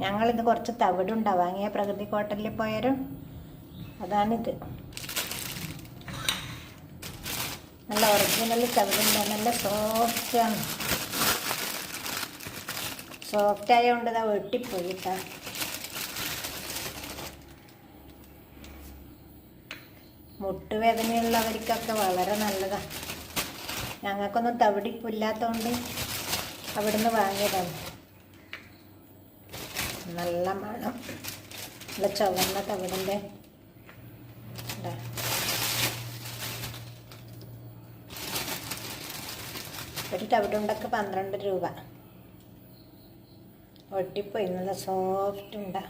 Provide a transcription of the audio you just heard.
ഞങ്ങളിത് കുറച്ച് തവിടുണ്ടാവും വാങ്ങിയ പ്രകൃതി കോട്ടലിൽ പോയാലും അതാണിത്. നല്ല ഒറിജിനൽ തവിടുണ്ട്, നല്ല സോഫ്റ്റാണ്. സോഫ്റ്റായതുകൊണ്ട് ഇതാ വെട്ടിപ്പോയി കേട്ടോ. മുട്ടുവേദനയുള്ളവർക്കൊക്കെ വളരെ നല്ലതാണ്. ഞങ്ങൾക്കൊന്നും തവിടിപ്പില്ലാത്തതുകൊണ്ട് അവിടുന്ന് വാങ്ങിയതാണ്. നല്ല മണം, നല്ല ചുവന്ന തവിടിൻ്റെ. ഒരു തവിടുണ്ടൊക്കെ 12 രൂപ. ഒട്ടിപ്പോയി, നല്ല സോഫ്റ്റ് ഉണ്ടാ.